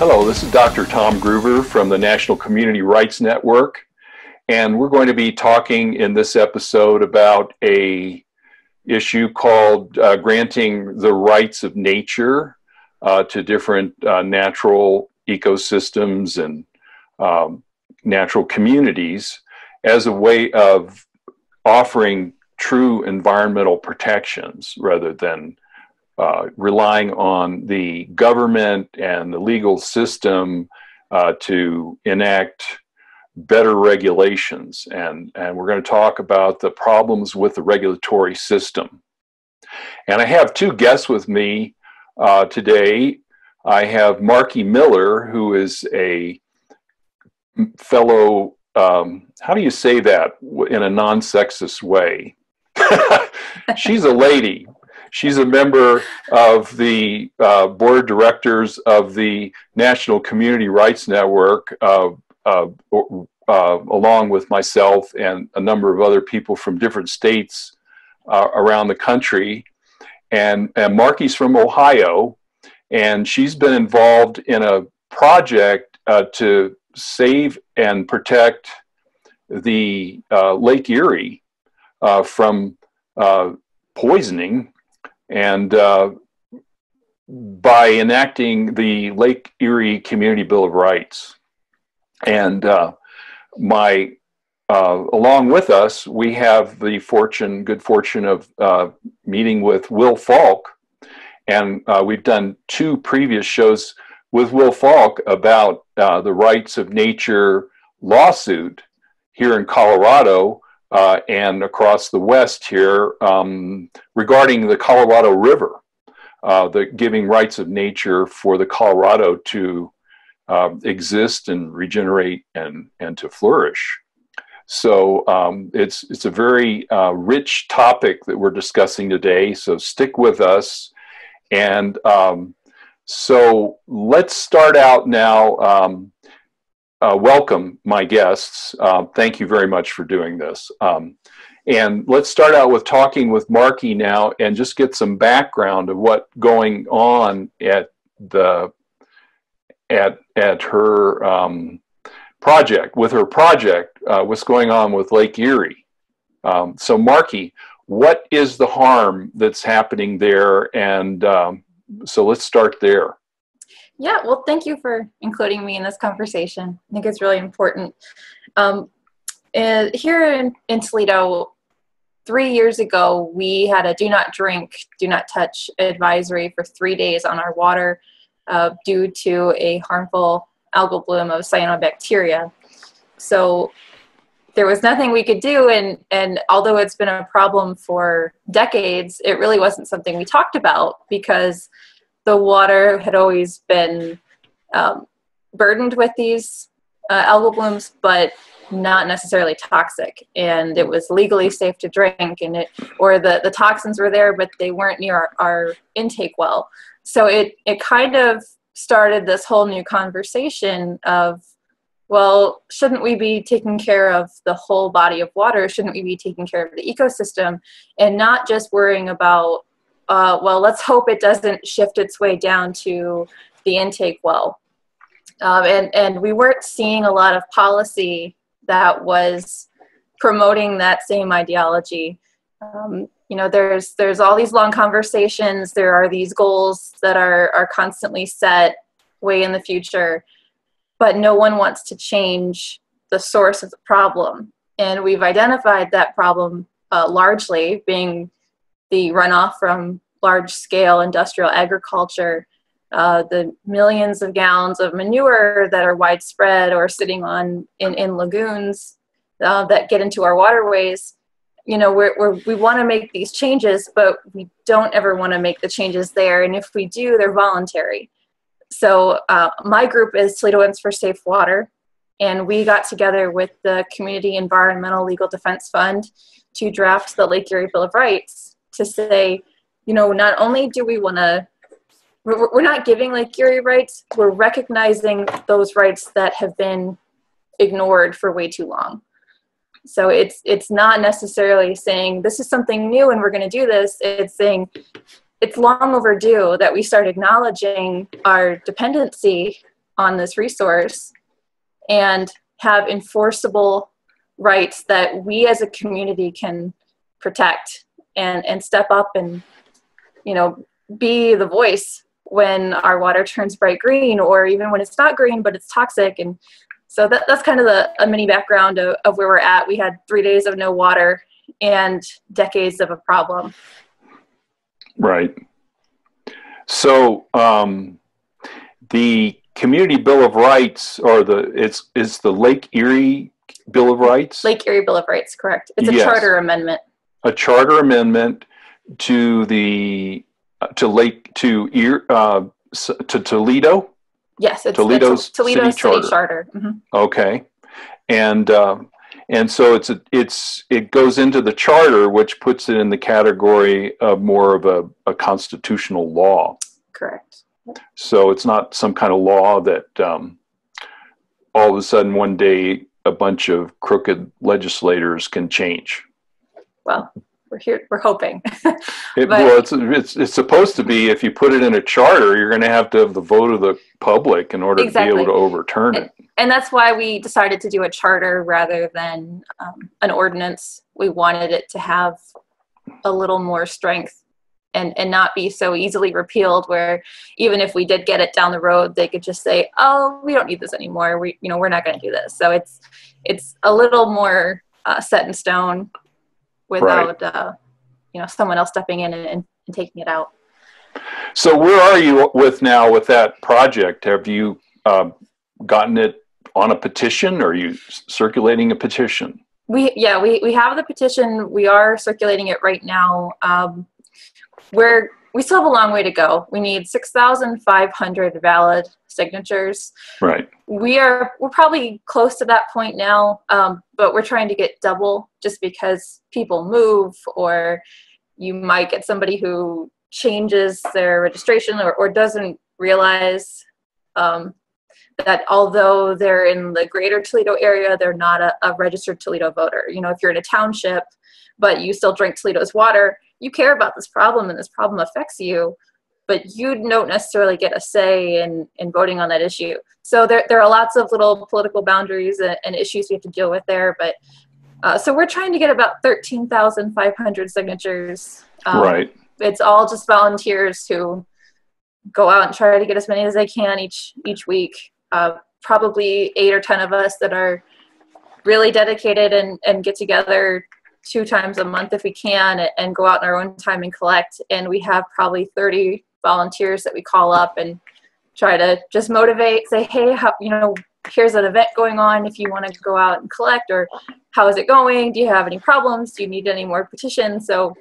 Hello, this is Dr. Tom Groover from the National Community Rights Network, and we're going to be talking in this episode about a issue called granting the rights of nature to different natural ecosystems and natural communities as a way of offering true environmental protections rather than relying on the government and the legal system to enact better regulations. And we're going to talk about the problems with the regulatory system. And I have two guests with me today. I have Marky Miller, who is a fellow, how do you say that in a non-sexist way? She's a lady. She's a member of the board of directors of the National Community Rights Network, along with myself and a number of other people from different states around the country. And Marky's from Ohio, and she's been involved in a project to save and protect the Lake Erie from poisoning, and by enacting the Lake Erie Community Bill of Rights. And along with us, we have the good fortune of meeting with Will Falk, and we've done two previous shows with Will Falk about the rights of nature lawsuit here in Colorado and across the West here regarding the Colorado River, the giving rights of nature for the Colorado to exist and regenerate and to flourish. So it's a very rich topic that we're discussing today, so stick with us. And so let's start out now. Welcome, my guests. Thank you very much for doing this. And let's start out with talking with Marky now and just get some background of what's going on at her project, what's going on with Lake Erie. So Marky, what is the harm that's happening there? And so let's start there. Yeah, well, thank you for including me in this conversation. I think it's really important. Here in Toledo, 3 years ago, we had a do not drink, do not touch advisory for 3 days on our water due to a harmful algal bloom of cyanobacteria. So there was nothing we could do, and although it's been a problem for decades, it really wasn't something we talked about because the water had always been burdened with these algal blooms, but not necessarily toxic. And it was legally safe to drink, and the toxins were there, but they weren't near our intake well. So it kind of started this whole new conversation of, well, shouldn't we be taking care of the whole body of water? Shouldn't we be taking care of the ecosystem and not just worrying about well, let's hope it doesn't shift its way down to the intake well. And we weren't seeing a lot of policy that was promoting that same ideology. There's all these long conversations. There are these goals that are constantly set way in the future, but no one wants to change the source of the problem. And we've identified that problem largely being the runoff from large-scale industrial agriculture, the millions of gallons of manure that are widespread or sitting in lagoons that get into our waterways. We want to make these changes, but we don't ever want to make the changes there. And if we do, they're voluntary. So my group is Toledoans for Safe Water, and we got together with the Community Environmental Legal Defense Fund to draft the Lake Erie Bill of Rights to say, not only do we want to, we're not giving Lake Erie rights, we're recognizing those rights that have been ignored for way too long. So it's not necessarily saying this is something new and we're going to do this. It's saying it's long overdue that we start acknowledging our dependency on this resource and have enforceable rights that we as a community can protect and step up and, you know, be the voice when our water turns bright green, or even when it's not green but it's toxic. And so that's kind of a mini background of where we're at. We had 3 days of no water and decades of a problem. Right. So the Community Bill of Rights, or is the Lake Erie Bill of Rights? Lake Erie Bill of Rights, correct. It's a charter amendment. A charter amendment to the to Toledo. Yes, it's Toledo's Toledo City Charter. Mm-hmm. Okay, and so it goes into the charter, which puts it in the category of more of a constitutional law. Correct. So it's not some kind of law that all of a sudden one day a bunch of crooked legislators can change. Well, we're hoping. It's supposed to be. If you put it in a charter, you're going to have the vote of the public in order to be able to overturn it. And that's why we decided to do a charter rather than an ordinance. We wanted it to have a little more strength and not be so easily repealed, where even if we did get it down the road, they could just say, oh, we don't need this anymore. We're not going to do this. So it's a little more set in stone without, someone else stepping in and taking it out. So where are you with that project? Have you gotten it on a petition? Or are you circulating a petition? We have the petition. We are circulating it right now. We still have a long way to go. We need 6,500 valid signatures. Right. We're probably close to that point now, but we're trying to get double, just because people move, or you might get somebody who changes their registration or doesn't realize that although they're in the greater Toledo area, they're not a registered Toledo voter. If you're in a township, but you still drink Toledo's water, you care about this problem and this problem affects you, but you don't necessarily get a say in voting on that issue. So there are lots of little political boundaries and issues we have to deal with there. But so we're trying to get about 13,500 signatures. Right. It's all just volunteers who go out and try to get as many as they can each week. Probably 8 or 10 of us that are really dedicated and get together 2 times a month if we can, and go out in our own time and collect. And we have probably 30 volunteers that we call up and try to just motivate, say, hey, here's an event going on if you want to go out and collect, or how is it going? Do you have any problems? Do you need any more petitions? So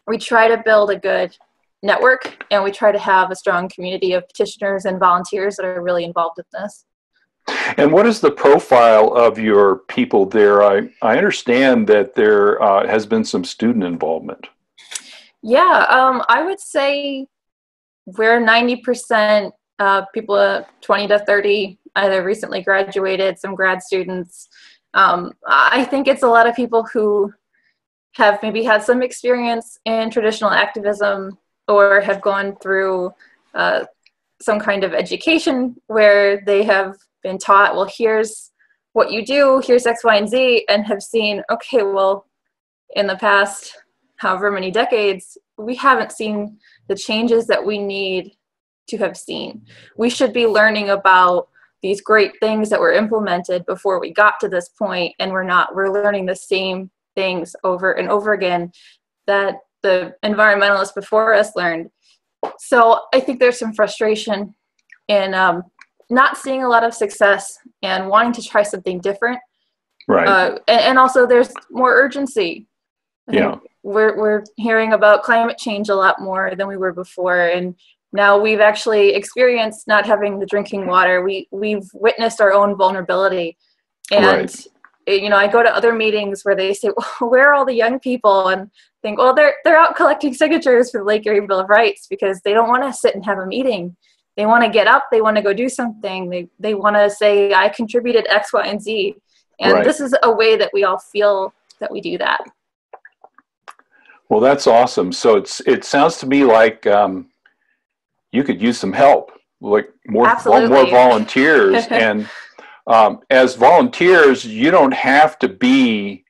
we try to build a good network, and we try to have a strong community of petitioners and volunteers that are really involved in this. And what is the profile of your people there? I understand that there has been some student involvement. Yeah, I would say we're 90% people 20 to 30, either recently graduated, some grad students. I think it's a lot of people who have maybe had some experience in traditional activism, or have gone through some kind of education where they have been taught, well, here's what you do, here's X, Y, and Z, and have seen, okay, well, in the past however many decades, we haven't seen the changes that we need to have seen. We should be learning about these great things that were implemented before we got to this point, and we're not. We're learning the same things over and over again that the environmentalists before us learned. So I think there's some frustration in not seeing a lot of success and wanting to try something different. Right. And also there's more urgency. Yeah. We're hearing about climate change a lot more than we were before. And now we've actually experienced not having the drinking water. We've witnessed our own vulnerability. And, right. I go to other meetings where they say, well, where are all the young people? And think, well, they're out collecting signatures for the Lake Erie Bill of Rights because they don't want to sit and have a meeting. They want to get up. They want to go do something. They want to say, I contributed X, Y, and Z. And right. This is a way that we all feel that we do that. Well, that's awesome. So it sounds to me like you could use some help. like more Absolutely. volunteers. And as volunteers, you don't have to be.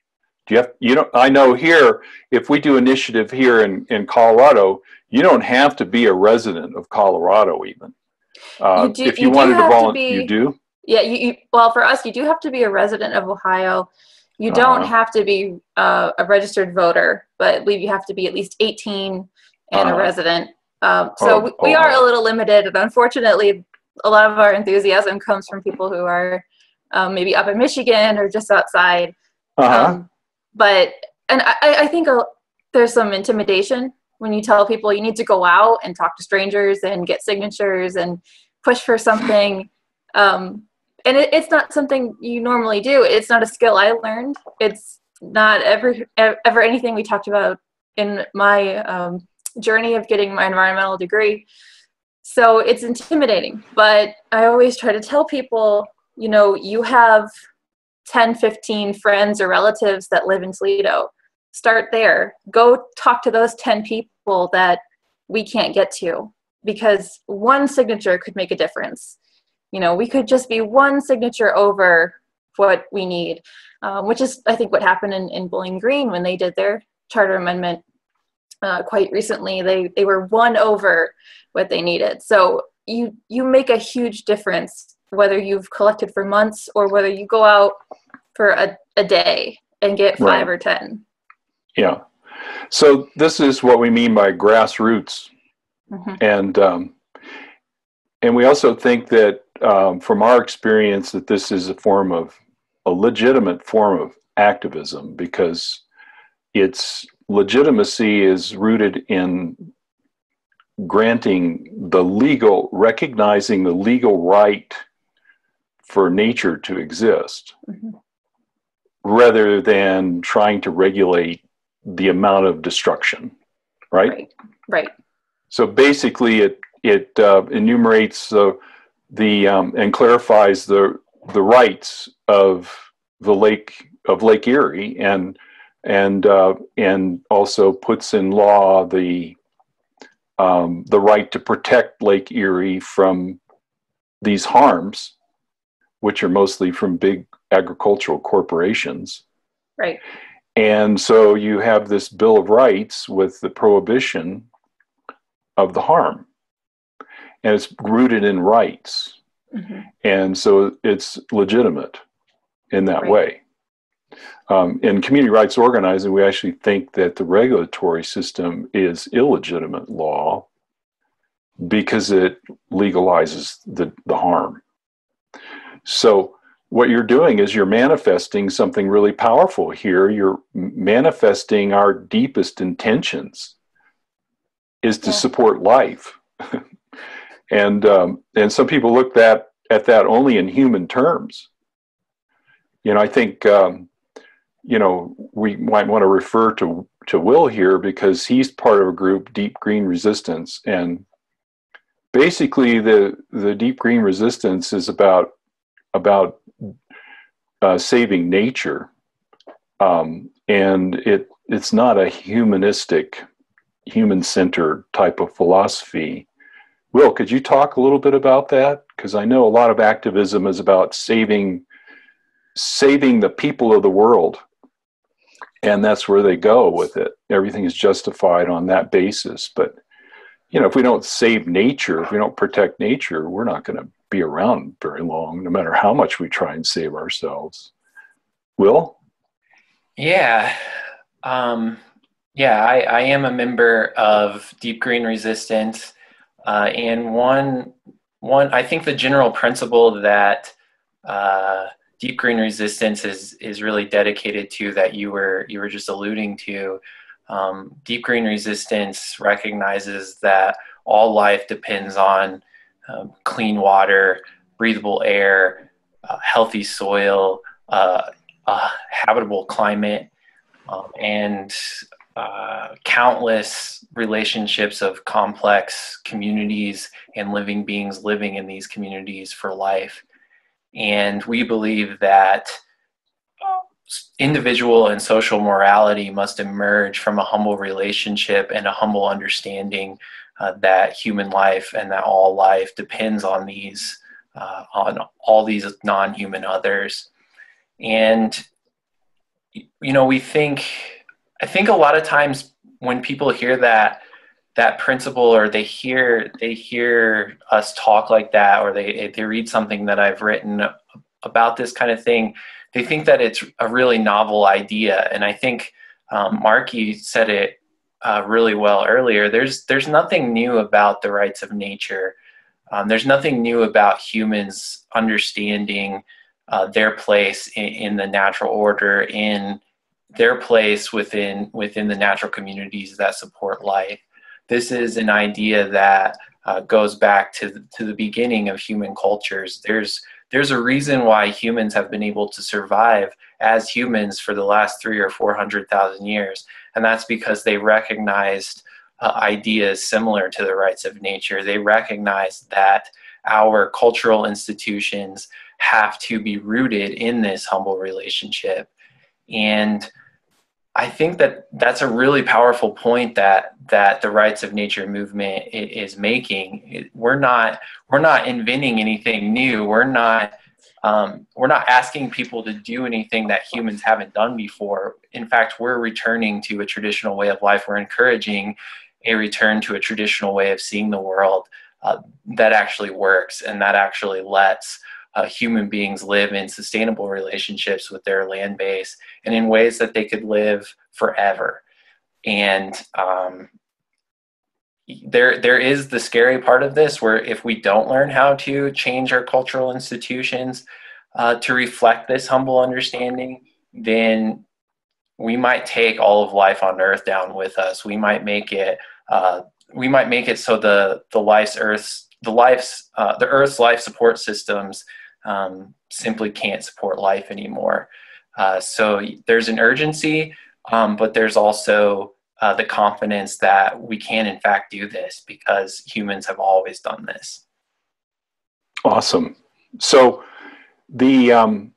I know here, if we do initiative here in Colorado, you don't have to be a resident of Colorado even. If you You do wanted to have to volunteer, you be. do. Yeah, well, for us, you do have to be a resident of Ohio. You don't have to be a registered voter, but I believe you have to be at least 18 and a resident. We are a little limited, and unfortunately, a lot of our enthusiasm comes from people who are maybe up in Michigan or just outside. But I think there's some intimidation when you tell people you need to go out and talk to strangers and get signatures and push for something. And it's not something you normally do. It's not a skill I learned. It's not ever anything we talked about in my journey of getting my environmental degree. So it's intimidating. But I always try to tell people, you have 10, 15 friends or relatives that live in Toledo. Start there. Go talk to those 10 people that we can't get to, because one signature could make a difference. We could just be one signature over what we need, which is, I think, what happened in Bowling Green when they did their charter amendment quite recently. They were one over what they needed. So you make a huge difference, whether you've collected for months or whether you go out for a day and get 5 or 10. Yeah. So this is what we mean by grassroots. And we also think that from our experience that this is a legitimate form of activism, because its legitimacy is rooted in recognizing the legal right for nature to exist, rather than trying to regulate the amount of destruction, right? Right. So basically, it enumerates and clarifies the rights of Lake Erie, and also puts in law the right to protect Lake Erie from these harms, which are mostly from big agricultural corporations. Right. And so you have this Bill of Rights with the prohibition of the harm, and it's rooted in rights. And so it's legitimate in that way. In community rights organizing, we actually think that the regulatory system is illegitimate law because it legalizes the harm. So what you're doing is you're manifesting something really powerful here. You're manifesting our deepest intentions is to support life. And some people look at that only in human terms. I think, we might want to refer to Will here, because he's part of a group, Deep Green Resistance. And basically the Deep Green Resistance is about saving nature. And it's not a human-centered type of philosophy. Will, could you talk a little bit about that? Because I know a lot of activism is about saving the people of the world. And that's where they go with it. Everything is justified on that basis. But, if we don't save nature, if we don't protect nature, we're not going to be around very long, no matter how much we try and save ourselves. Will? Yeah. I am a member of Deep Green Resistance. And one, I think the general principle that Deep Green Resistance is really dedicated to, that you were just alluding to. Deep Green Resistance recognizes that all life depends on clean water, breathable air, healthy soil, habitable climate, and countless relationships of complex communities and living beings living in these communities for life. And we believe that individual and social morality must emerge from a humble relationship and a humble understanding that human life and that all life depends on all these non-human others. And I think a lot of times when people hear that principle, or they hear us talk like that, or they read something that I've written about this kind of thing, they think that it's a really novel idea. And I think Marky said it really well earlier. There's nothing new about the rights of nature. There's nothing new about humans understanding their place in the natural order, in their place within the natural communities that support life. This is an idea that goes back to the beginning of human cultures. There's a reason why humans have been able to survive as humans for the last 300,000 or 400,000 years, and that's because they recognized ideas similar to the rights of nature. They recognized that our cultural institutions have to be rooted in this humble relationship. And I think that that's a really powerful point that the rights of nature movement is making. We're not inventing anything new. We're not asking people to do anything that humans haven't done before. In fact, we're returning to a traditional way of life. We're encouraging a return to a traditional way of seeing the world that actually works, and that actually lets human beings live in sustainable relationships with their land base and in ways that they could live forever. And there is the scary part of this, where if we don't learn how to change our cultural institutions to reflect this humble understanding, then we might take all of life on Earth down with us. We might make it so the Earth's life support systems simply can't support life anymore. So there's an urgency, but there's also the confidence that we can in fact do this because humans have always done this. Awesome. So the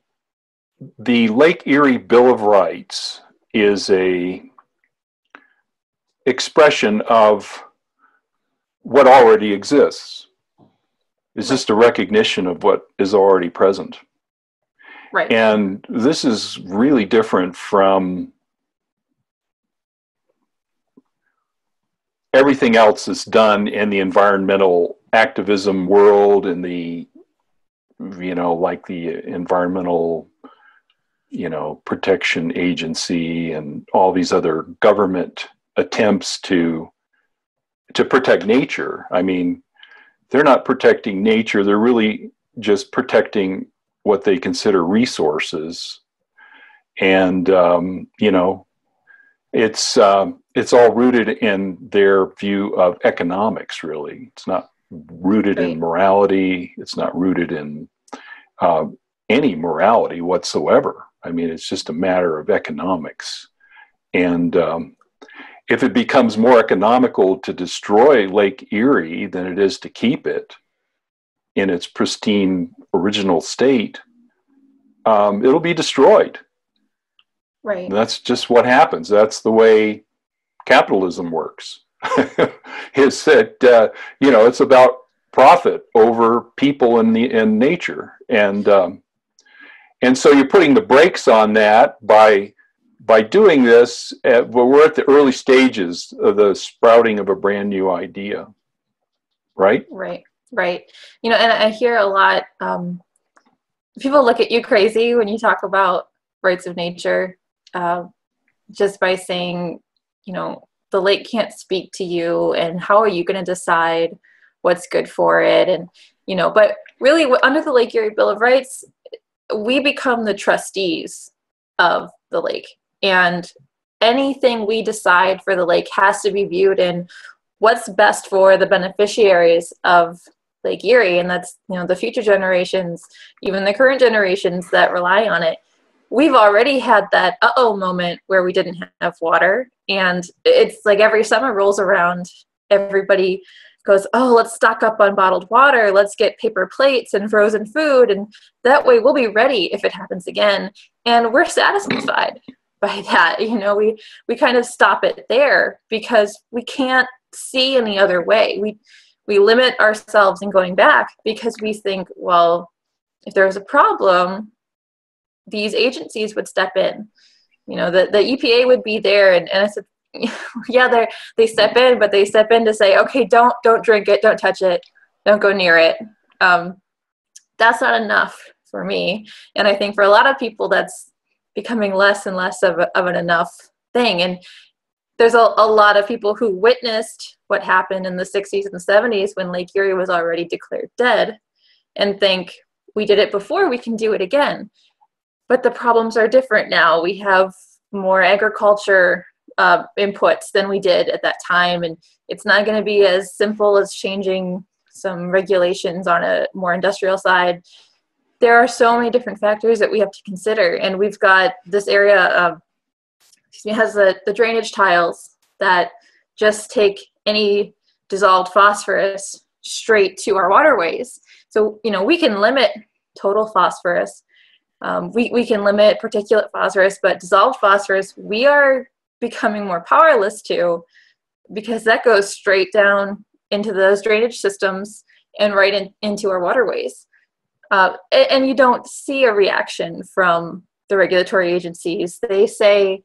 Lake Erie Bill of Rights is a expression of what already exists. It's just a recognition of what is already present. Right. And this is really different from everything else that's done in the environmental activism world, and the environmental, protection agency and all these other government attempts to protect nature. I mean, they're not protecting nature. They're really just protecting what they consider resources. And, it's all rooted in their view of economics, really. It's not rooted in morality. It's not rooted in any morality whatsoever. I mean, it's just a matter of economics. And if it becomes more economical to destroy Lake Erie than it is to keep it in its pristine original state, it'll be destroyed. Right. And that's just what happens. That's the way capitalism works. Is that it's about profit over people and nature, and so you're putting the brakes on that by doing this. We're at the early stages of the sprouting of a brand new idea, right? Right. And I hear a lot. People look at you crazy when you talk about rights of nature, just by saying, the lake can't speak to you, and how are you going to decide what's good for it? And, but really under the Lake Erie Bill of Rights, we become the trustees of the lake, and anything we decide for the lake has to be viewed in what's best for the beneficiaries of Lake Erie. And that's, the future generations, even the current generations that rely on it. We've already had that moment where we didn't have water. And it's like every summer rolls around, everybody goes, oh, let's stock up on bottled water. Let's get paper plates and frozen food. And that way we'll be ready if it happens again. And we're satisfied by that. You know, we kind of stop it there because we can't see any other way. We limit ourselves in going back because we think, well, if there was a problem, these agencies would step in. You know, the EPA would be there, and I said, yeah, they step in, but they step in to say, okay, don't drink it, don't touch it, don't go near it. That's not enough for me, and I think for a lot of people, that's becoming less and less of an enough thing. And there's a lot of people who witnessed what happened in the 60s and 70s when Lake Erie was already declared dead, and think, we did it before, we can do it again. But the problems are different now. We have more agriculture inputs than we did at that time, and it's not going to be as simple as changing some regulations on a more industrial side. There are so many different factors that we have to consider, and we've got this area it has the drainage tiles that just take any dissolved phosphorus straight to our waterways. So, you know, we can limit total phosphorus. We can limit particulate phosphorus, but dissolved phosphorus, we are becoming more powerless to, because that goes straight down into those drainage systems and right into our waterways. And you don't see a reaction from the regulatory agencies. They say,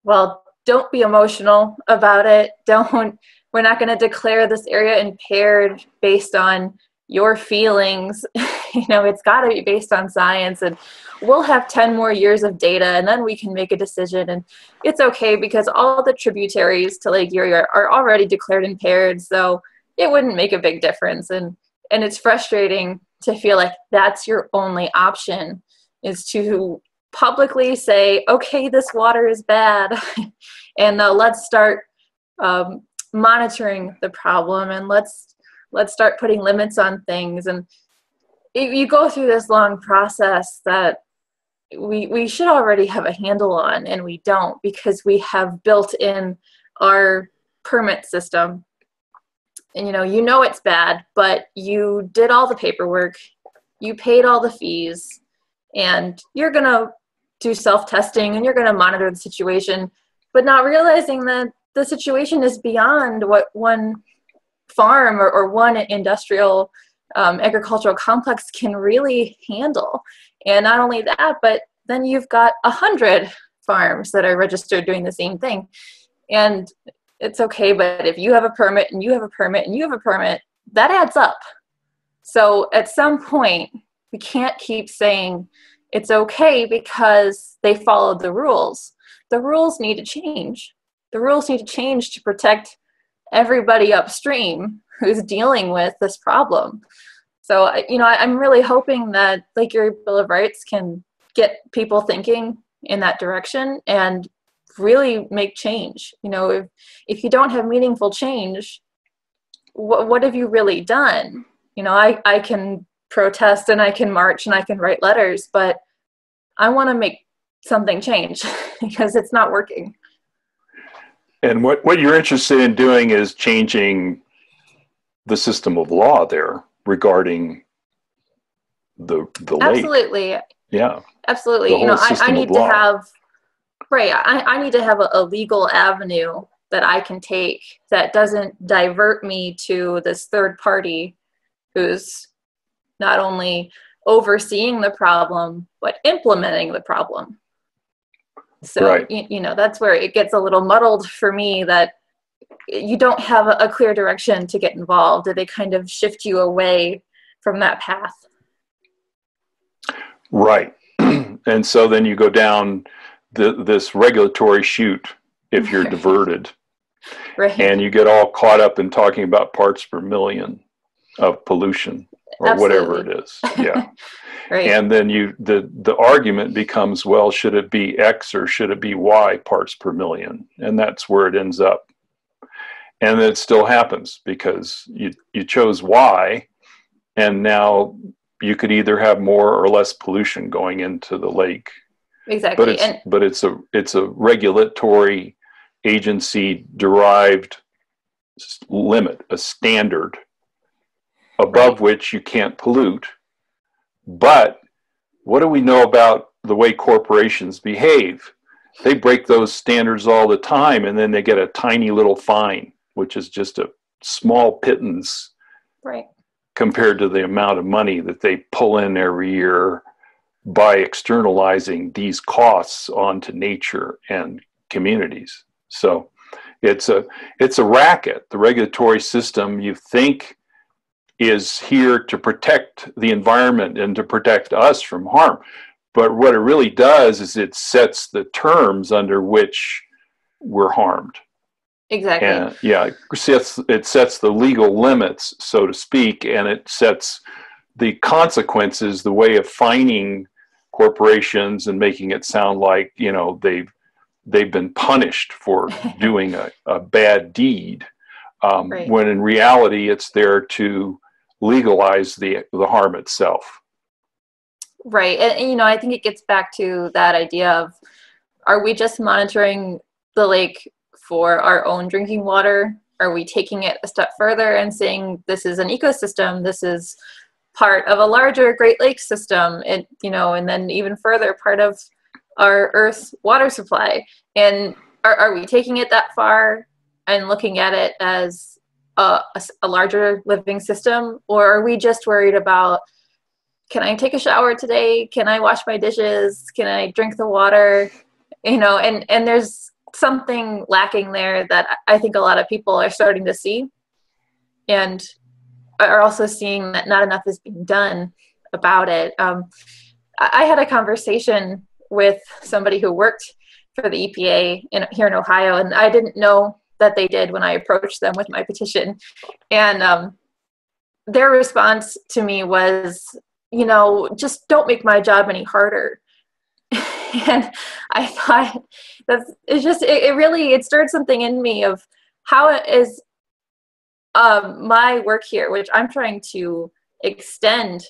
well, don't be emotional about it. We're not going to declare this area impaired based on your feelings. You know, it's got to be based on science, and we'll have 10 more years of data, and then we can make a decision. And it's okay because all the tributaries to Lake Erie are already declared impaired, so it wouldn't make a big difference. And it's frustrating to feel like that's your only option, is to publicly say, okay, this water is bad, and let's start monitoring the problem, and let's start putting limits on things. And you go through this long process that we should already have a handle on, and we don't, because we have built in our permit system. And you know it's bad, but you did all the paperwork, you paid all the fees, and you're going to do self-testing, and you're going to monitor the situation, but not realizing that the situation is beyond what one farm or one industrial agricultural complex can really handle. And not only that, but then you've got 100 farms that are registered doing the same thing. And it's okay, but if you have a permit and you have a permit and you have a permit, that adds up. So at some point, we can't keep saying it's okay because they followed the rules. The rules need to change. The rules need to change to protect everybody upstream who's dealing with this problem. So, I'm really hoping that Lake Erie Bill of Rights can get people thinking in that direction and really make change. If you don't have meaningful change, what have you really done? I can protest and I can march and I can write letters, but I want to make something change because it's not working. And what you're interested in doing is changing the system of law there regarding the lake. Absolutely. Yeah. Absolutely. I need to have, right. I need to have a legal avenue that I can take that doesn't divert me to this third party who's not only overseeing the problem, but implementing the problem. So, right. That's where it gets a little muddled for me, that you don't have a clear direction to get involved. They kind of shift you away from that path. Right. And so then you go down this regulatory chute if you're diverted. Right. And you get all caught up in talking about parts per million of pollution or Absolutely. whatever it is. Yeah. Right. And then the argument becomes, well, should it be X or should it be Y parts per million? And that's where it ends up. And it still happens because you chose Y, and now you could either have more or less pollution going into the lake. Exactly. But it's a regulatory agency derived limit, a standard above which you can't pollute. But what do we know about the way corporations behave. They break those standards all the time, and then they get a tiny little fine, which is just a small pittance, right, compared to the amount of money that they pull in every year by externalizing these costs onto nature and communities. So it's a racket. The regulatory system, you think, is here to protect the environment and to protect us from harm. But what it really does is it sets the terms under which we're harmed. Exactly. And yeah, it sets the legal limits, so to speak, and it sets the consequences, the way of fining corporations and making it sound like, you know, they've been punished for doing a bad deed, Right. when in reality it's there to legalize the harm itself. Right. And, you know, I think it gets back to that idea of, are we just monitoring the lake for our own drinking water? Are we taking it a step further and saying this is an ecosystem, this is part of a larger Great Lakes system, and, you know, and then even further, part of our Earth's water supply? And are we taking it that far and looking at it as a larger living system? Or are we just worried about, can I take a shower today? Can I wash my dishes? Can I drink the water? You know, and there's something lacking there that I think a lot of people are starting to see, and are also seeing that not enough is being done about it. I had a conversation with somebody who worked for the EPA here in Ohio, and I didn't know that they did when I approached them with my petition. And their response to me was, you know, just don't make my job any harder. And I thought it stirred something in me of how it is my work here, which I'm trying to extend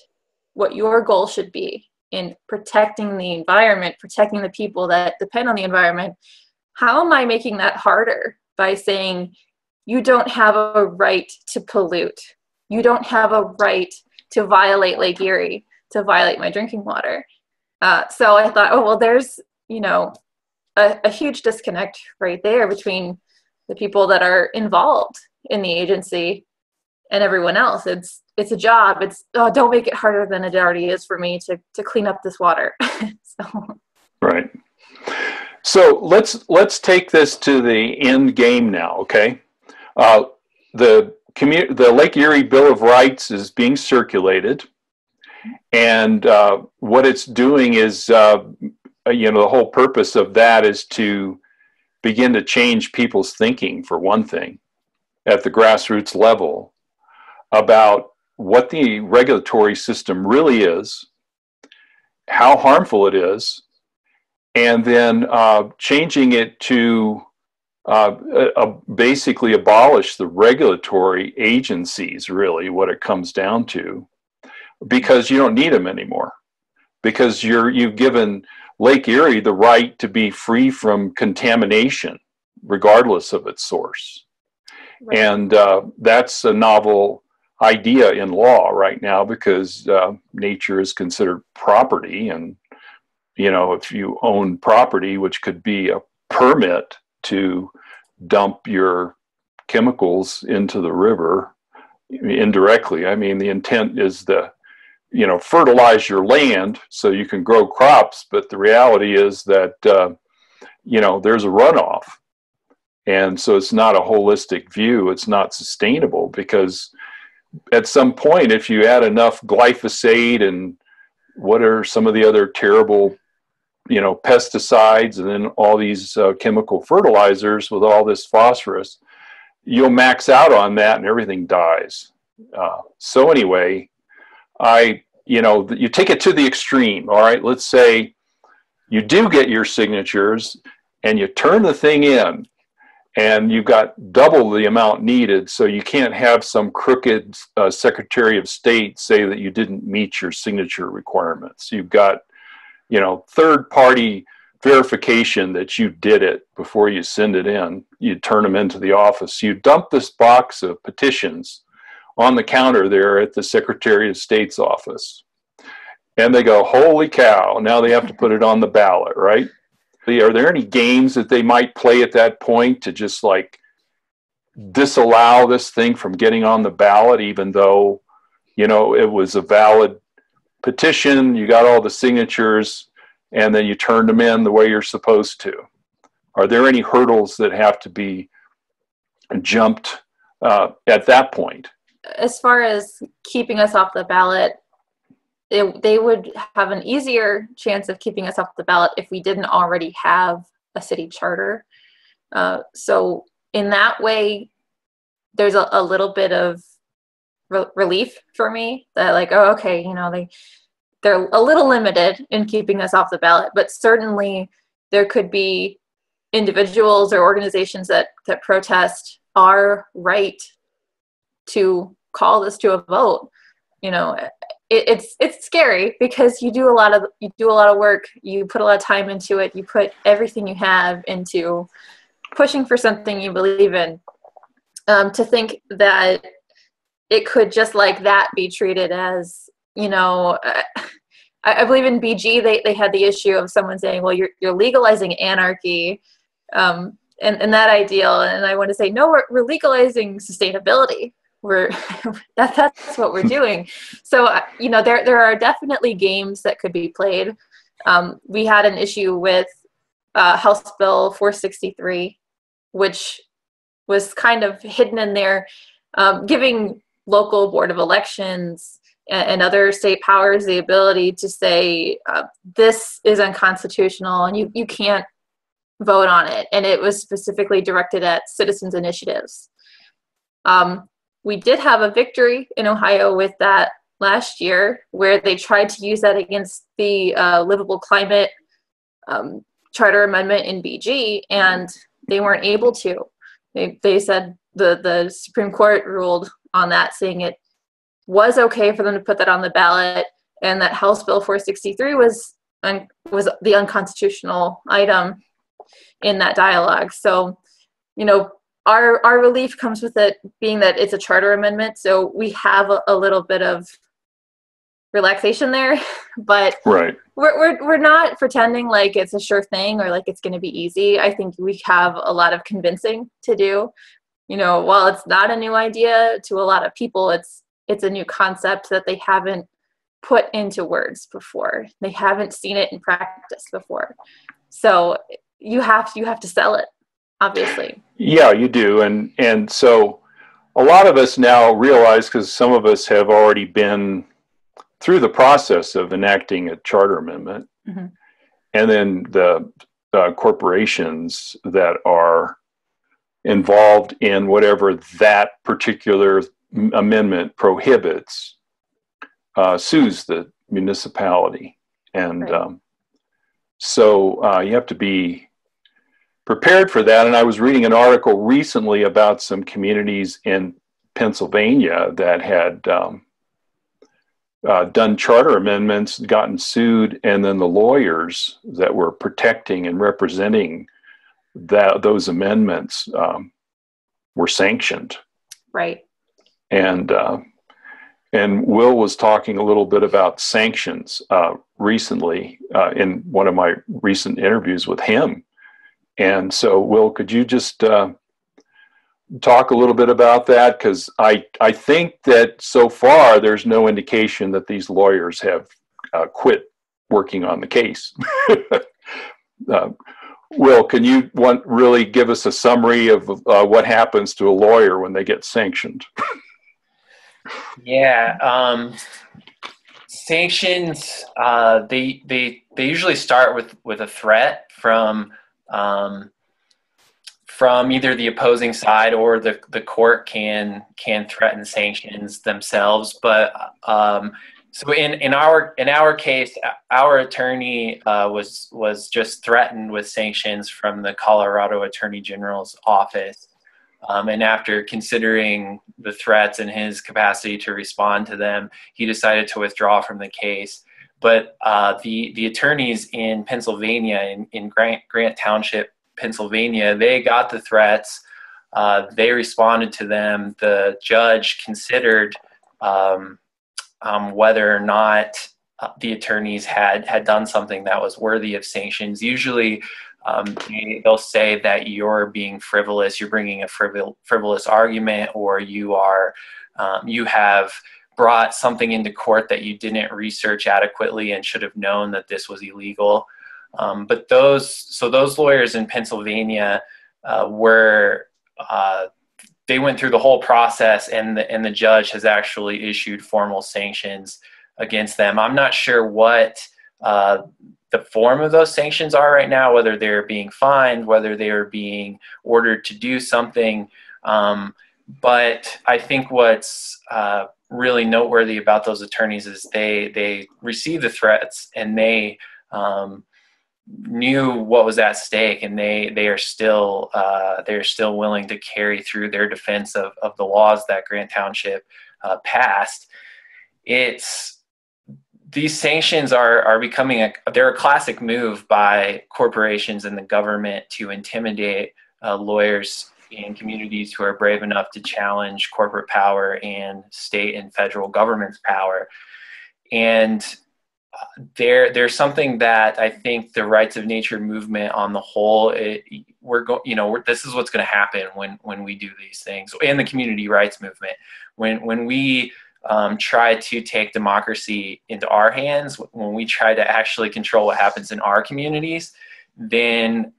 what your goal should be in protecting the environment, protecting the people that depend on the environment. How am I making that harder by saying you don't have a right to pollute? You don't have a right to violate Lake Erie, to violate my drinking water. So I thought, oh, well, there's, you know, a huge disconnect right there between the people that are involved in the agency and everyone else. It's a job. It's, oh, don't make it harder than it already is for me to clean up this water. So. Right. So let's take this to the end game now. Okay. The Lake Erie Bill of Rights is being circulated. And what it's doing is, you know, the whole purpose of that is to begin to change people's thinking, for one thing, at the grassroots level, about what the regulatory system really is, how harmful it is, and then changing it to basically abolish the regulatory agencies, really, what it comes down to. Because you don't need them anymore, because you've given Lake Erie the right to be free from contamination, regardless of its source. Right. And that's a novel idea in law right now, because nature is considered property. And, you know, if you own property, which could be a permit to dump your chemicals into the river indirectly, I mean, the intent is you know, fertilize your land so you can grow crops, but the reality is that, you know, there's a runoff. And so it's not a holistic view. It's not sustainable, because at some point, if you add enough glyphosate and what are some of the other terrible, you know, pesticides, and then all these chemical fertilizers with all this phosphorus, you'll max out on that and everything dies. So anyway, you know, you take it to the extreme. All right, let's say you do get your signatures and you turn the thing in and you've got double the amount needed, so you can't have some crooked Secretary of State say that you didn't meet your signature requirements. You've got, you know, third-party verification that you did it before you send it in. You turn them into the office. You dump this box of petitions on the counter there at the Secretary of State's office. and they go, holy cow, now they have to put it on the ballot, right? Are there any games that they might play at that point to just like disallow this thing from getting on the ballot, even though, you know, it was a valid petition, you got all the signatures, and then you turned them in the way you're supposed to? Are there any hurdles that have to be jumped at that point? As far as keeping us off the ballot, they would have an easier chance of keeping us off the ballot if we didn't already have a city charter. So in that way, there's a little bit of relief for me that, like, oh, okay, you know, they're a little limited in keeping us off the ballot, but certainly there could be individuals or organizations that protest our right to call this to a vote. You know, it's scary because you do a lot of work, you put a lot of time into it, you put everything you have into pushing for something you believe in. To think that it could just like that be treated as, you know, I believe in BG they had the issue of someone saying, well, you're legalizing anarchy, and that ideal, and I want to say, no, we're legalizing sustainability. That's what we're doing. So you know, there are definitely games that could be played. We had an issue with House Bill 463, which was kind of hidden in there, giving local board of elections and other state powers the ability to say this is unconstitutional and you can't vote on it. And it was specifically directed at citizens' initiatives. We did have a victory in Ohio with that last year, where they tried to use that against the Livable Climate Charter Amendment in BG, and they weren't able to. They said the Supreme Court ruled on that, saying it was okay for them to put that on the ballot, and that House Bill 463 was the unconstitutional item in that dialogue. So, you know, our relief comes with it being that it's a charter amendment, so we have a little bit of relaxation there, but right. We're not pretending like it's a sure thing or like it's going to be easy. I think we have a lot of convincing to do. You know, while it's not a new idea to a lot of people, it's a new concept that they haven't put into words before. They haven't seen it in practice before. So you have to sell it, obviously. Yeah, you do. And so a lot of us now realize, because some of us have already been through the process of enacting a charter amendment, mm-hmm. and then the corporations that are involved in whatever that particular amendment prohibits sues the municipality. And right. So you have to be prepared for that. And I was reading an article recently about some communities in Pennsylvania that had done charter amendments, gotten sued, and then the lawyers that were protecting and representing those amendments were sanctioned. Right. And Will was talking a little bit about sanctions recently in one of my recent interviews with him. And so, Will, could you just talk a little bit about that? Because I think that so far there's no indication that these lawyers have quit working on the case. Will, can you really give us a summary of what happens to a lawyer when they get sanctioned? Yeah, sanctions. They usually start with a threat from either the opposing side, or the court can threaten sanctions themselves. But so in our case, our attorney was just threatened with sanctions from the Colorado Attorney General's office, and after considering the threats and his capacity to respond to them, he decided to withdraw from the case. But the attorneys in Pennsylvania, in Grant Township, Pennsylvania, they got the threats. They responded to them. The judge considered whether or not the attorneys had done something that was worthy of sanctions. Usually, they'll say that you're being frivolous, you're bringing a frivolous argument, or you have brought something into court that you didn't research adequately and should have known that this was illegal. But those lawyers in Pennsylvania they went through the whole process, and the judge has actually issued formal sanctions against them. I'm not sure what the form of those sanctions are right now, whether they're being fined, whether they are being ordered to do something. But I think what's really noteworthy about those attorneys is they received the threats, and they knew what was at stake, and they are still willing to carry through their defense of the laws that Grant Township passed. These sanctions are becoming they're a classic move by corporations and the government to intimidate lawyers in communities who are brave enough to challenge corporate power and state and federal government's power. And there's something that I think the rights of nature movement on the whole, this is what's going to happen when we do these things, and the community rights movement, when we try to take democracy into our hands, when we try to actually control what happens in our communities, then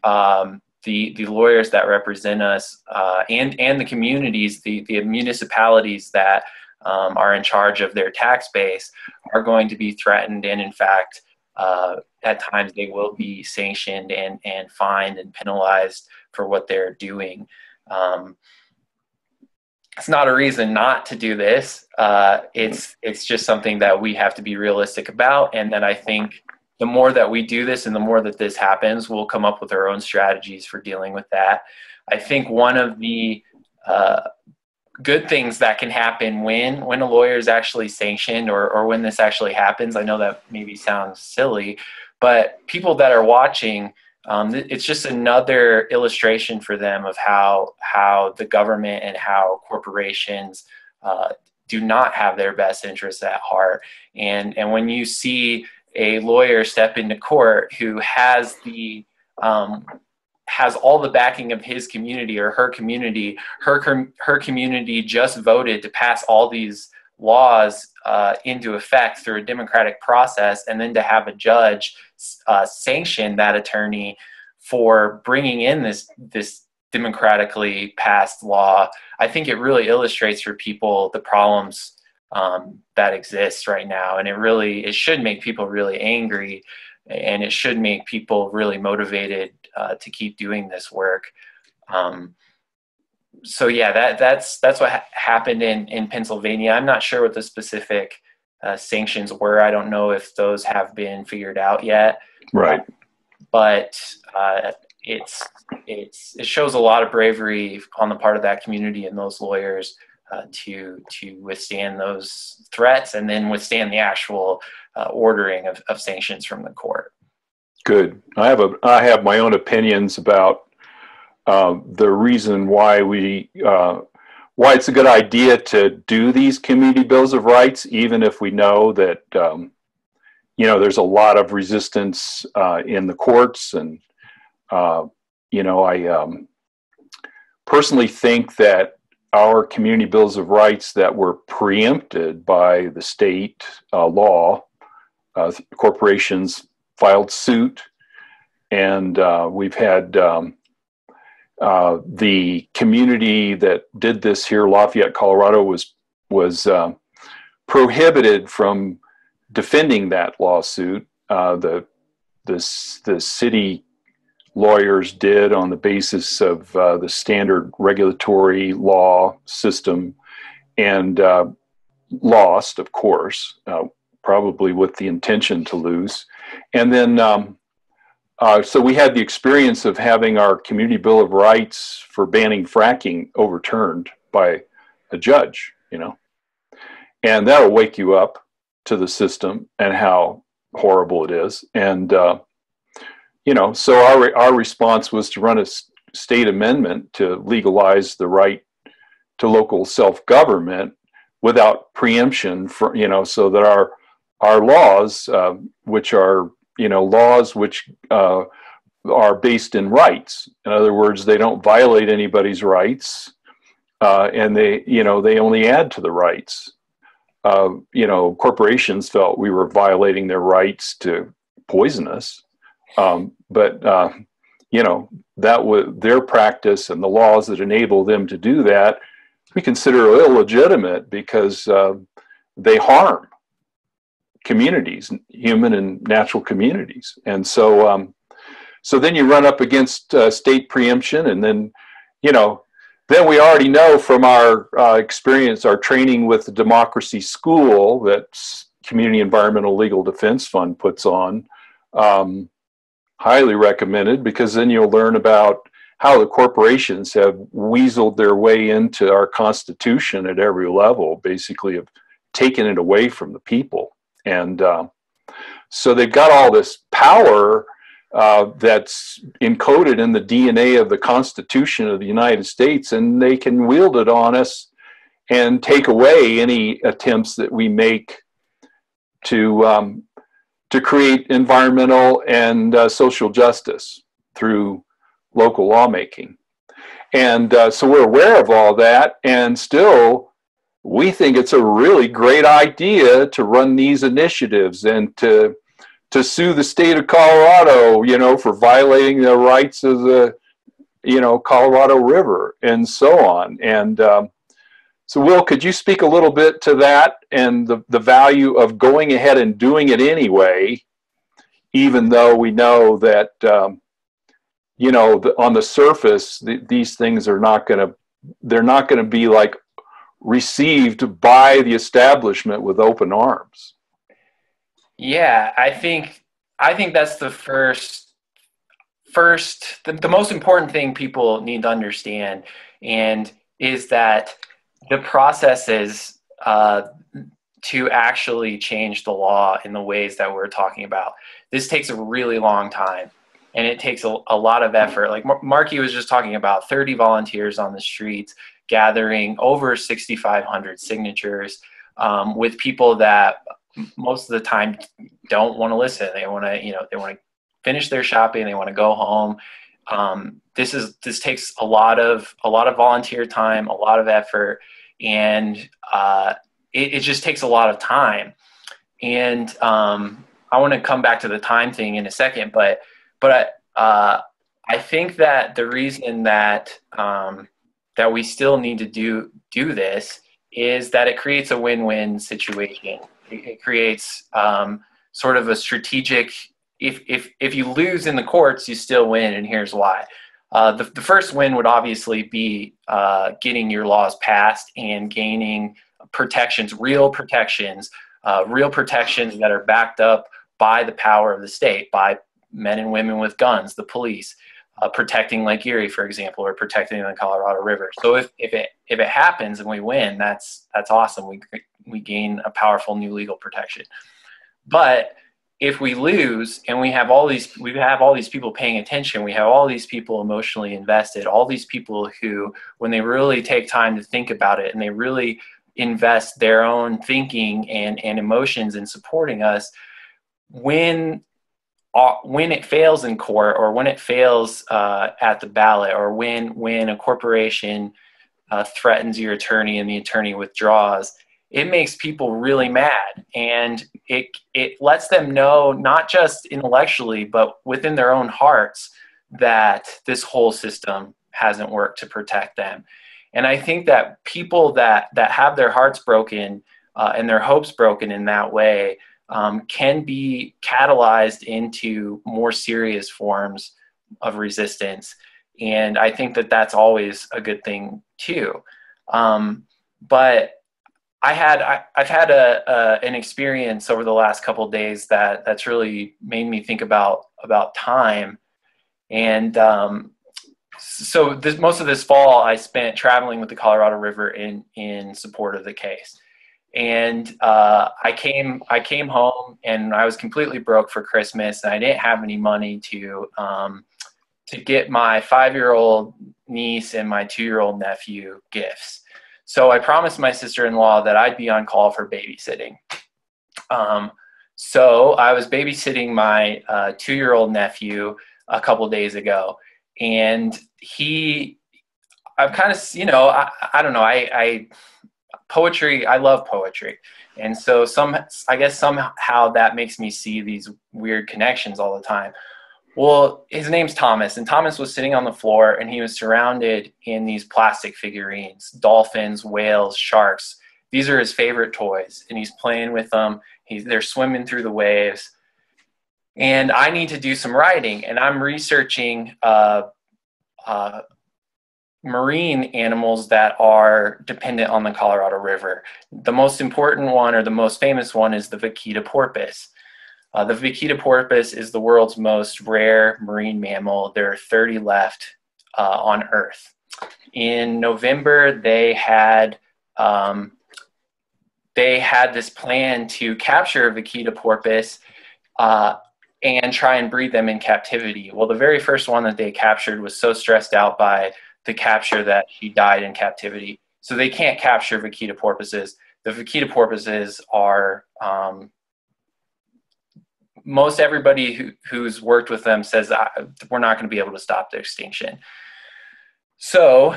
the lawyers that represent us and the communities, the municipalities that are in charge of their tax base are going to be threatened, and in fact, at times they will be sanctioned and fined and penalized for what they're doing. It's not a reason not to do this. It's just something that we have to be realistic about, and then I think the more that we do this and the more that this happens, we'll come up with our own strategies for dealing with that. I think one of the good things that can happen when a lawyer is actually sanctioned or when this actually happens, I know that maybe sounds silly, but people that are watching, it's just another illustration for them of how the government and how corporations do not have their best interests at heart. And when you see a lawyer step into court who has all the backing of his community or her community, her community just voted to pass all these laws into effect through a democratic process, and then to have a judge sanction that attorney for bringing in this democratically passed law, I think it really illustrates for people the problems that exist right now, and it should make people really angry, and it should make people really motivated to keep doing this work. So yeah, that's what happened in Pennsylvania. I'm not sure what the specific sanctions were. I don't know if those have been figured out yet. Right. But it shows a lot of bravery on the part of that community and those lawyers to withstand those threats and then withstand the actual ordering of sanctions from the court. Good. I have my own opinions about the reason why it's a good idea to do these community bills of rights, even if we know that there's a lot of resistance in the courts, and I personally think that our community bills of rights that were preempted by the state law, corporations filed suit, and we've had the community that did this here, Lafayette, Colorado, was prohibited from defending that lawsuit. The city lawyers did on the basis of the standard regulatory law system, and lost, of course, probably with the intention to lose. And then so we had the experience of having our community bill of rights for banning fracking overturned by a judge, and that'll wake you up to the system and how horrible it is. And so our response was to run a state amendment to legalize the right to local self-government without preemption, so that our laws, which are, laws which are based in rights. In other words, they don't violate anybody's rights, and they only add to the rights. Corporations felt we were violating their rights to poison us, but that was their practice, and the laws that enable them to do that we consider illegitimate because they harm communities, human and natural communities. And so then you run up against state preemption, and then then we already know from our experience, our training with the Democracy School that Community Environmental Legal Defense Fund puts on. Highly recommended, because then you'll learn about how the corporations have weaseled their way into our Constitution at every level, basically have taken it away from the people. And so they've got all this power that's encoded in the DNA of the Constitution of the United States, and they can wield it on us and take away any attempts that we make to create environmental and social justice through local lawmaking. And so we're aware of all that, and still we think it's a really great idea to run these initiatives and to sue the state of Colorado, for violating the rights of the, Colorado River and so on. And so Will, could you speak a little bit to that and the value of going ahead and doing it anyway, even though we know that, on the surface, these things are they're not going to be like received by the establishment with open arms. Yeah, I think that's the the most important thing people need to understand, and is that the processes to actually change the law in the ways that we're talking about, this takes a really long time, and it takes a lot of effort. Like Marky was just talking about, 30 volunteers on the streets gathering over 6,500 signatures with people that most of the time don't want to listen. They want to, finish their shopping. They want to go home. This takes a lot of volunteer time, a lot of effort, and it just takes a lot of time. And I want to come back to the time thing in a second, but I think that the reason that that we still need to do this is that it creates a win-win situation. It creates sort of a strategic. If you lose in the courts, you still win, and here's why. The first win would obviously be getting your laws passed and gaining protections, real protections that are backed up by the power of the state, by men and women with guns, the police, protecting Lake Erie, for example, or protecting the Colorado River. So if it happens and we win, that's awesome. We gain a powerful new legal protection. But if we lose and we have all these people paying attention, we have all these people emotionally invested, all these people who, when they really take time to think about it and they really invest their own thinking and emotions in supporting us, when it fails in court, or when it fails at the ballot, or when a corporation threatens your attorney and the attorney withdraws, it makes people really mad, and it lets them know, not just intellectually, but within their own hearts, that this whole system hasn't worked to protect them. And I think that people that have their hearts broken and their hopes broken in that way can be catalyzed into more serious forms of resistance. And I think that that's always a good thing too. But I've had an experience over the last couple of days that's really made me think about time. And so most of this fall I spent traveling with the Colorado River in support of the case. And I came home and I was completely broke for Christmas, and I didn't have any money to get my 5-year-old niece and my 2-year-old nephew gifts. So I promised my sister-in-law that I'd be on call for babysitting. So I was babysitting my 2-year-old nephew a couple days ago, and I've kind of, I don't know, poetry, I love poetry. And so I guess somehow that makes me see these weird connections all the time. Well, his name's Thomas, and Thomas was sitting on the floor, and he was surrounded in these plastic figurines, dolphins, whales, sharks. These are his favorite toys, and he's playing with them. They're swimming through the waves. And I need to do some writing, and I'm researching marine animals that are dependent on the Colorado River. The most important one, or the most famous one, is the Vaquita porpoise. The Vaquita porpoise is the world's most rare marine mammal. There are 30 left on Earth. In November, they had this plan to capture Vaquita porpoise and try and breed them in captivity. Well, the very first one that they captured was so stressed out by the capture that she died in captivity. So they can't capture Vaquita porpoises. The Vaquita porpoises are most everybody who's worked with them says we're not going to be able to stop their extinction. So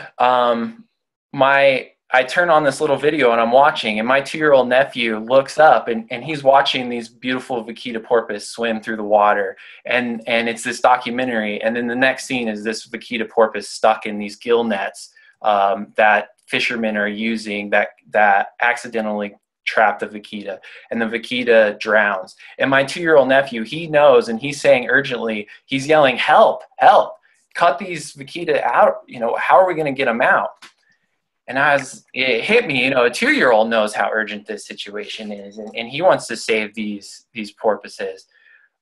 I turn on this little video and I'm watching, and my 2-year-old nephew looks up and he's watching these beautiful Vaquita porpoise swim through the water. And it's this documentary. And then the next scene is this Vaquita porpoise stuck in these gill nets that fishermen are using that accidentally trap the Vaquita, and the Vaquita drowns. And my 2-year-old nephew, he knows, and he's saying urgently, he's yelling, help, help, cut these Vaquita out. How are we going to get them out? And it hit me, a 2-year-old knows how urgent this situation is, and he wants to save these porpoises.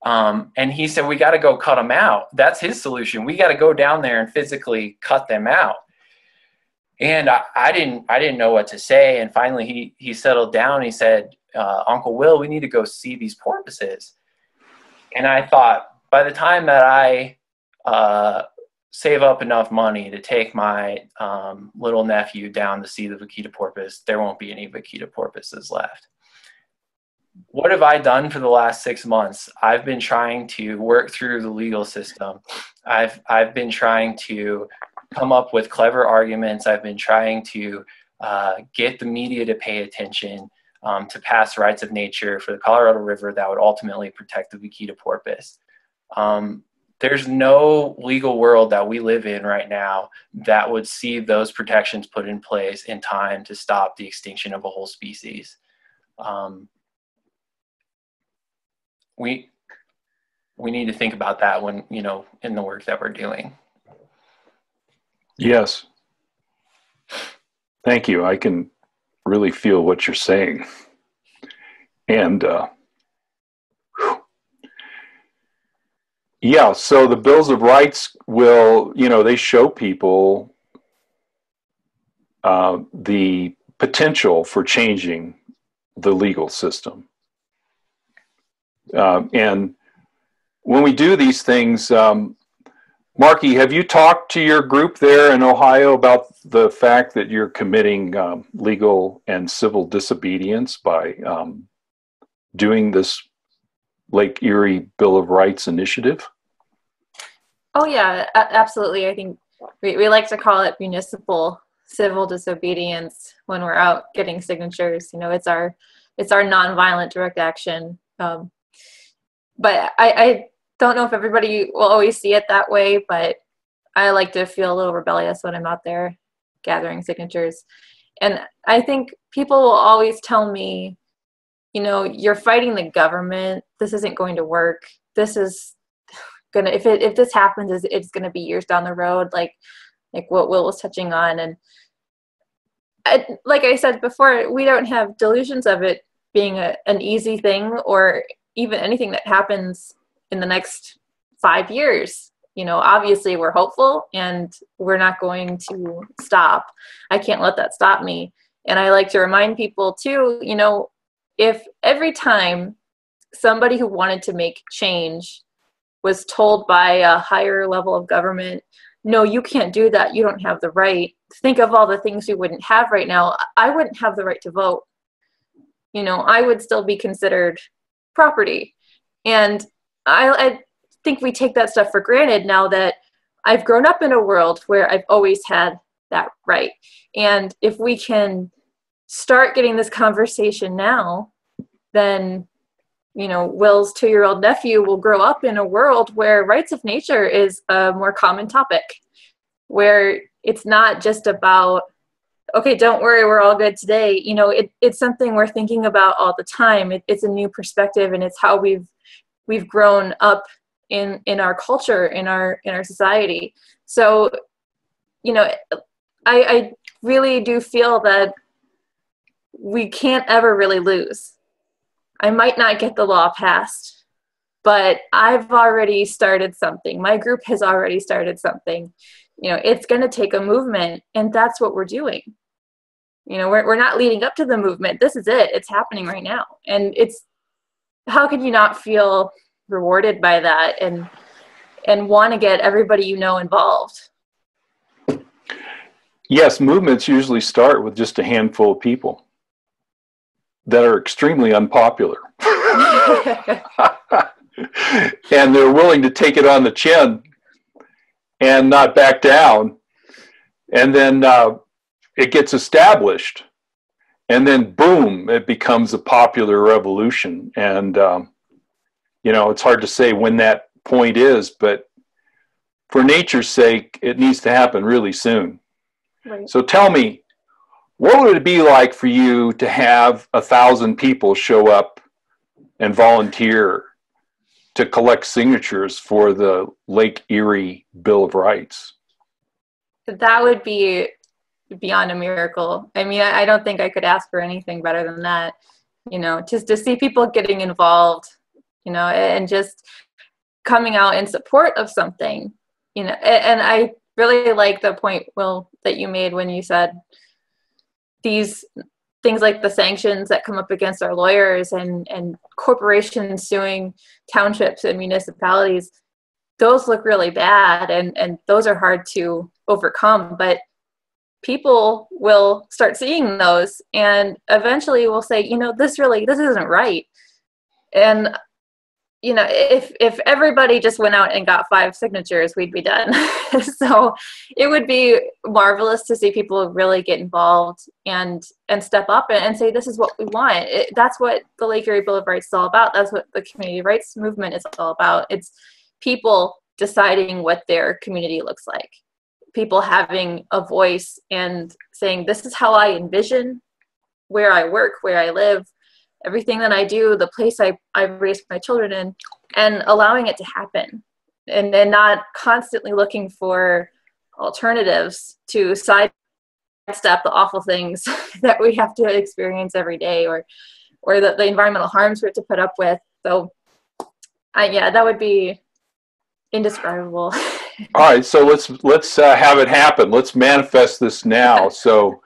And he said, we got to go cut them out. That's his solution. We got to go down there and physically cut them out. And I didn't know what to say. And finally he settled down. He said, Uncle Will, we need to go see these porpoises. And I thought, by the time that I save up enough money to take my little nephew down to see the Vaquita porpoise, there won't be any Vaquita porpoises left. What have I done for the last 6 months? I've been trying to work through the legal system. I've been trying to come up with clever arguments. I've been trying to get the media to pay attention, to pass rights of nature for the Colorado River that would ultimately protect the Vaquita porpoise. There's no legal world that we live in right now that would see those protections put in place in time to stop the extinction of a whole species. We need to think about that when, in the work that we're doing. Yes. Thank you. I can really feel what you're saying. And yeah, so the Bills of Rights will, they show people the potential for changing the legal system. And when we do these things, Marky, have you talked to your group there in Ohio about the fact that you're committing legal and civil disobedience by doing this Lake Erie Bill of Rights initiative? Oh yeah, absolutely. I think we like to call it municipal civil disobedience when we're out getting signatures. It's our nonviolent direct action. But I don't know if everybody will always see it that way, but I like to feel a little rebellious when I'm out there gathering signatures. And I think people will always tell me, you're fighting the government. This isn't going to work. This is gonna, if this happens, it's gonna be years down the road, like what Will was touching on. And like I said before, we don't have delusions of it being an easy thing, or even anything that happens in the next 5 years. Obviously we're hopeful and we're not going to stop. I can't let that stop me. And I like to remind people too, if every time somebody who wanted to make change was told by a higher level of government, no, you can't do that, you don't have the right, think of all the things we wouldn't have right now. I wouldn't have the right to vote. I would still be considered property. And I think we take that stuff for granted now that I've grown up in a world where I've always had that right. And if we can start getting this conversation now, then, you know, Will's 2-year-old nephew will grow up in a world where rights of nature is a more common topic, where it's not just about, okay, don't worry, we're all good today. You know, it's something we're thinking about all the time. It's a new perspective, and it's how we've grown up in our culture, in our society. So, you know, I really do feel that we can't ever really lose. I might not get the law passed, but I've already started something. My group has already started something. You know, it's going to take a movement, and that's what we're doing. You know, we're not leading up to the movement. This is it. It's happening right now. And it's, how could you not feel rewarded by that and want to get everybody you know involved? Yes, movements usually start with just a handful of people that are extremely unpopular. And they're willing to take it on the chin and not back down. And then it gets established. And then, boom, it becomes a popular revolution. And, you know, it's hard to say when that point is, but for nature's sake, it needs to happen really soon. Right. So tell me, what would it be like for you to have 1,000 people show up and volunteer to collect signatures for the Lake Erie Bill of Rights? That would be beyond a miracle. I mean, I don't think I could ask for anything better than that. You know, just to see people getting involved, you know, and just coming out in support of something, you know. And I really like the point, Will, that you made when you said these things like the sanctions that come up against our lawyers and corporations suing townships and municipalities, those look really bad, and those are hard to overcome. But people will start seeing those and eventually will say, you know, this isn't right. And, you know, if everybody just went out and got 5 signatures, we'd be done. So it would be marvelous to see people really get involved and step up and say, this is what we want. That's what the Lake Erie Bill of Rights is all about. That's what the community rights movement is all about. It's people deciding what their community looks like. People having a voice and saying, this is how I envision where I work, where I live, everything that I do, the place I raised my children in, and allowing it to happen. And then not constantly looking for alternatives to sidestep the awful things that we have to experience every day, or the environmental harms we have to put up with. So that would be indescribable. All right, so let's have it happen. Let's manifest this now. So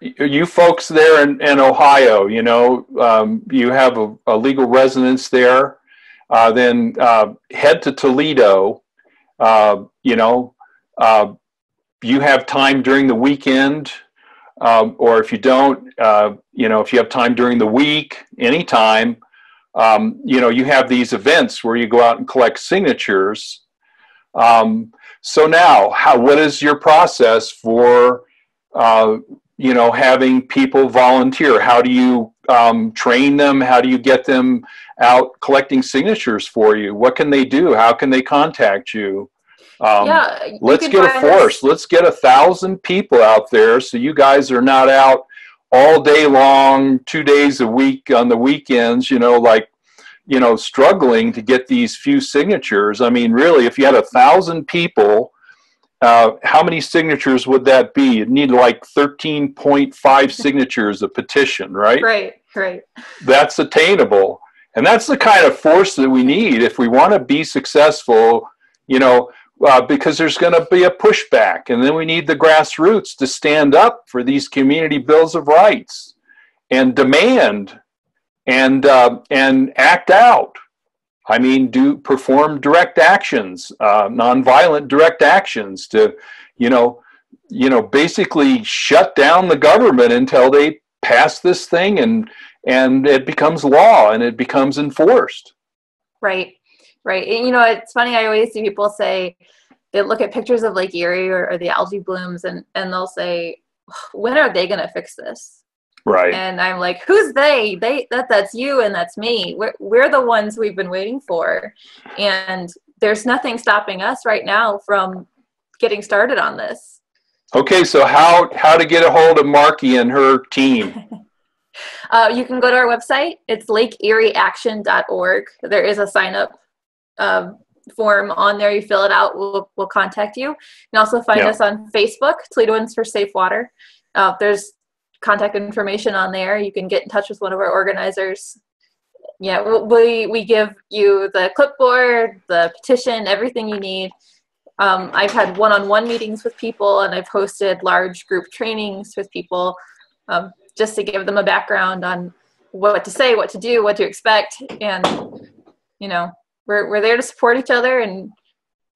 you folks there in Ohio, you know, you have a legal residence there. Then head to Toledo. You know, you have time during the weekend, or if you don't, you know, if you have time during the week, anytime, you know, you have these events where you go out and collect signatures. So now, what is your process for, you know, having people volunteer? How do you train them? How do you get them out collecting signatures for you? What can they do? How can they contact you? Let's get a force. Let's get 1,000 people out there, so you guys are not out all day long, 2 days a week on the weekends, you know, like, you know, struggling to get these few signatures. I mean, really, if you had 1,000 people, how many signatures would that be? You'd need like 13.5 signatures a petition, right? Right. That's attainable. And that's the kind of force that we need if we want to be successful, you know, because there's going to be a pushback. And then we need the grassroots to stand up for these community bills of rights and demand and act out. I mean, perform direct actions, nonviolent direct actions to, you know, basically shut down the government until they pass this thing and and it becomes law and it becomes enforced. Right. Right. And, you know, it's funny. I always see people say they look at pictures of Lake Erie or the algae blooms and they'll say, when are they going to fix this? Right. And I'm like, who's they? That's you and that's me. We're the ones we've been waiting for. And there's nothing stopping us right now from getting started on this. Okay, so how to get a hold of Marky and her team? You can go to our website. It's lakeerieaction.org. There is a sign up form on there. You fill it out. We'll contact you. You can also find us on Facebook, Toledoans for Safe Water. There's contact information on there. You can get in touch with one of our organizers. Yeah, we give you the clipboard, the petition, everything you need. I've had one-on-one meetings with people, and I've hosted large group trainings with people just to give them a background on what to say, what to do, what to expect. And, you know, we're there to support each other and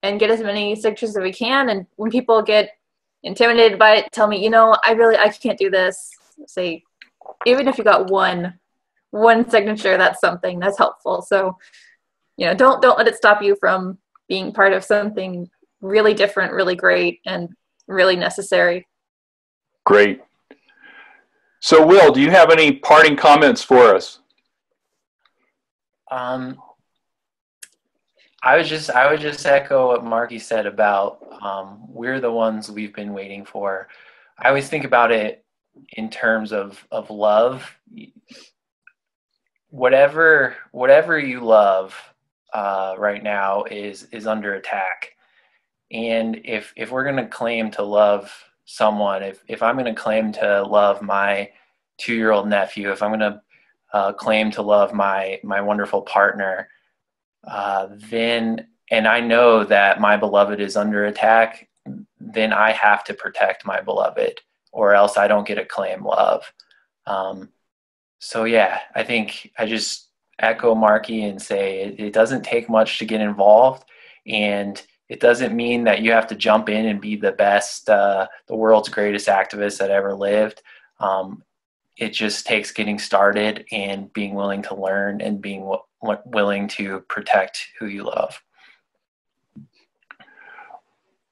get as many signatures as we can. And when people get intimidated by it, tell me, you know, I can't do this. Say, even if you got one signature, that's something that's helpful. So, you know, don't let it stop you from being part of something really different, really great, and really necessary. Great. So, Will, do you have any parting comments for us? I would just echo what Marky said about we're the ones we've been waiting for. I always think about it in terms of love. Whatever you love right now is under attack. And if we're going to claim to love someone, if I'm going to claim to love my 2-year-old nephew, if I'm going to claim to love my wonderful partner, then, and I know that my beloved is under attack, then I have to protect my beloved, or else I don't get to claim love. So yeah, I think I just echo Marky and say it doesn't take much to get involved, and it doesn't mean that you have to jump in and be the best, the world's greatest activist that ever lived. It just takes getting started and being willing to learn and being willing to protect who you love.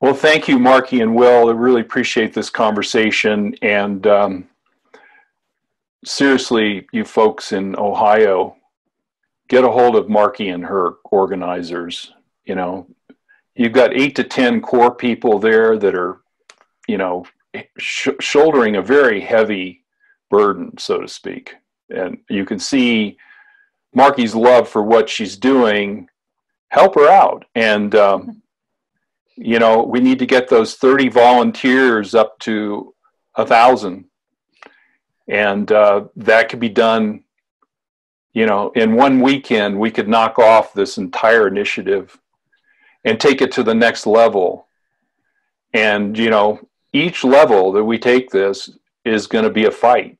Well, thank you, Marky and Will. I really appreciate this conversation. And seriously, you folks in Ohio, get a hold of Marky and her organizers. You know, you've got 8 to 10 core people there that are, you know, shouldering a very heavy burden, so to speak. And you can see Marky's love for what she's doing. Help her out. And, you know, we need to get those 30 volunteers up to 1,000. And that could be done, you know, in one weekend. We could knock off this entire initiative and take it to the next level. And, you know, each level that we take this is going to be a fight,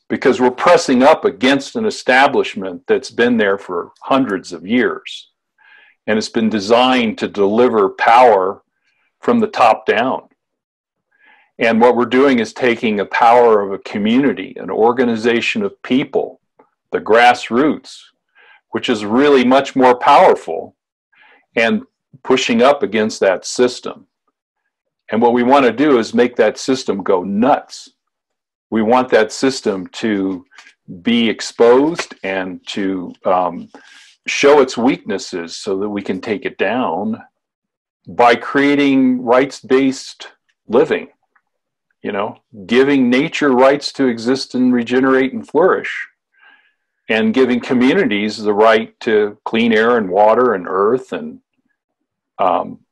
because we're pressing up against an establishment that's been there for hundreds of years. And it's been designed to deliver power from the top down. And what we're doing is taking the power of a community, an organization of people, the grassroots, which is really much more powerful, and pushing up against that system. And what we want to do is make that system go nuts. We want that system to be exposed and to show its weaknesses so that we can take it down by creating rights-based living, you know, giving nature rights to exist and regenerate and flourish, and giving communities the right to clean air and water and earth and,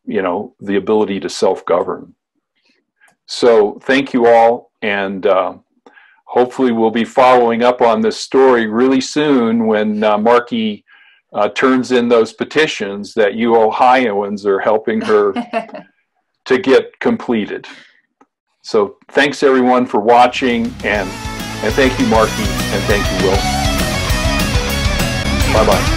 you know, the ability to self-govern. So thank you all, and hopefully we'll be following up on this story really soon when Marky turns in those petitions that you Ohioans are helping her to get completed. So thanks everyone for watching, and thank you, Marky, and thank you, Will. Bye-bye.